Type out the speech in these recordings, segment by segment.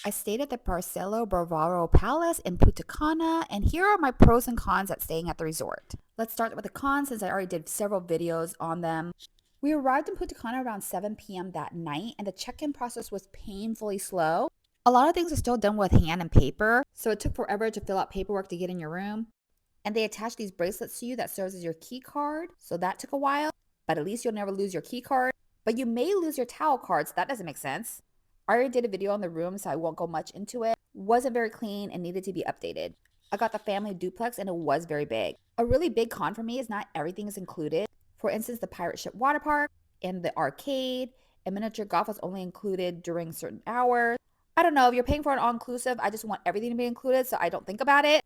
I stayed at the Barcelo Bavaro Palace in Punta Cana, and here are my pros and cons at staying at the resort. Let's start with the cons since I already did several videos on them. We arrived in Punta Cana around 7 p.m. that night, and the check-in process was painfully slow. A lot of things are still done with hand and paper, so it took forever to fill out paperwork to get in your room. And they attach these bracelets to you that serves as your key card, so that took a while, but at least you'll never lose your key card. But you may lose your towel card, so that doesn't make sense. I already did a video on the room, so I won't go much into it. Wasn't very clean and needed to be updated. I got the family duplex and it was very big. A really big con for me is not everything is included. For instance, the pirate ship water park and the arcade and miniature golf was only included during certain hours. I don't know, if you're paying for an all-inclusive, I just want everything to be included so I don't think about it.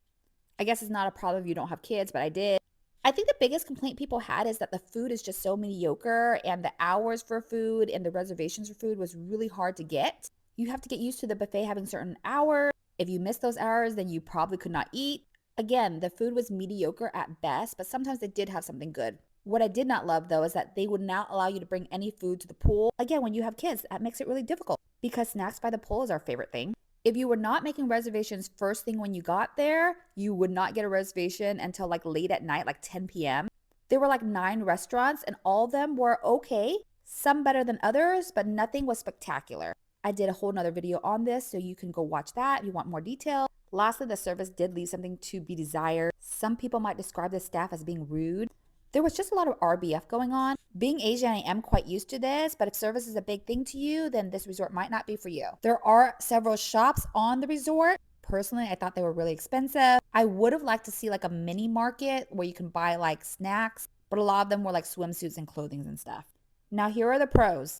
I guess it's not a problem if you don't have kids, but I did. I think the biggest complaint people had is that the food is just so mediocre and the hours for food and the reservations for food was really hard to get. You have to get used to the buffet having certain hours. If you miss those hours, then you probably could not eat. Again, the food was mediocre at best, but sometimes they did have something good. What I did not love though is that they would not allow you to bring any food to the pool. Again, when you have kids, that makes it really difficult because snacks by the pool is our favorite thing. If you were not making reservations first thing when you got there, you would not get a reservation until like late at night, like 10 p.m. There were like 9 restaurants and all of them were okay, some better than others, but nothing was spectacular. I did a whole nother video on this, so you can go watch that if you want more detail. Lastly, the service did leave something to be desired. Some people might describe the staff as being rude. There was just a lot of RBF going on. Being Asian, I am quite used to this, but if service is a big thing to you, then this resort might not be for you. There are several shops on the resort. Personally, I thought they were really expensive. I would have liked to see like a mini market where you can buy like snacks, but a lot of them were like swimsuits and clothing and stuff. Now, here are the pros.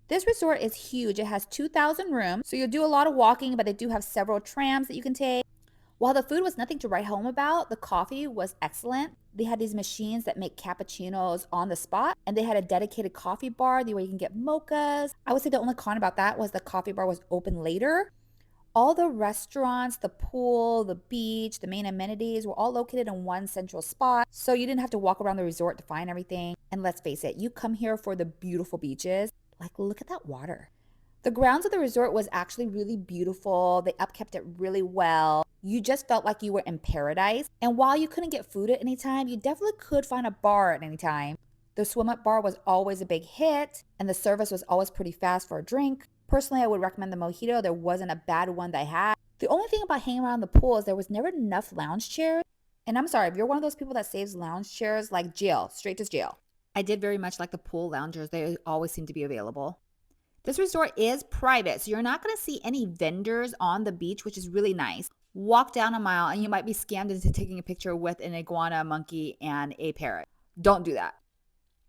This resort is huge. It has 2,000 rooms, so you'll do a lot of walking, but they do have several trams that you can take. While the food was nothing to write home about, the coffee was excellent. They had these machines that make cappuccinos on the spot, and they had a dedicated coffee bar where you can get mochas. I would say the only con about that was the coffee bar was open later. All the restaurants, the pool, the beach, the main amenities were all located in one central spot, so you didn't have to walk around the resort to find everything. And let's face it, you come here for the beautiful beaches. Like, look at that water. The grounds of the resort was actually really beautiful. They upkept it really well. You just felt like you were in paradise. And while you couldn't get food at any time, you definitely could find a bar at any time. The swim up bar was always a big hit, and the service was always pretty fast for a drink. Personally, I would recommend the mojito. There wasn't a bad one that I had. The only thing about hanging around the pool is there was never enough lounge chairs. And I'm sorry, if you're one of those people that saves lounge chairs, like jail, straight to jail. I did very much like the pool loungers. They always seem to be available. This resort is private, so you're not going to see any vendors on the beach, which is really nice. Walk down a mile and you might be scammed into taking a picture with an iguana, monkey, and a parrot. Don't do that.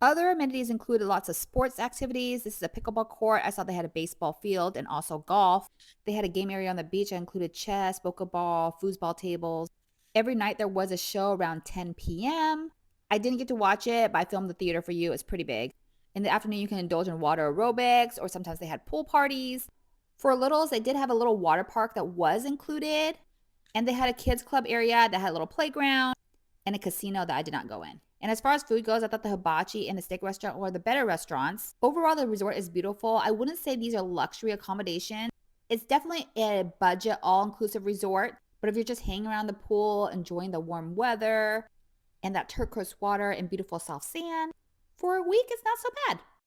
Other amenities included lots of sports activities. This is a pickleball court. I saw they had a baseball field and also golf. They had a game area on the beach that included chess, poker ball, foosball tables. Every night there was a show around 10 p.m. I didn't get to watch it, but I filmed the theater for you. It's pretty big. In the afternoon, you can indulge in water aerobics, or sometimes they had pool parties. For littles, they did have a little water park that was included, and they had a kids club area that had a little playground and a casino that I did not go in. And as far as food goes, I thought the hibachi and the steak restaurant were the better restaurants. Overall, the resort is beautiful. I wouldn't say these are luxury accommodations. It's definitely a budget, all-inclusive resort, but if you're just hanging around the pool, enjoying the warm weather and that turquoise water and beautiful soft sand, for a week, it's not so bad.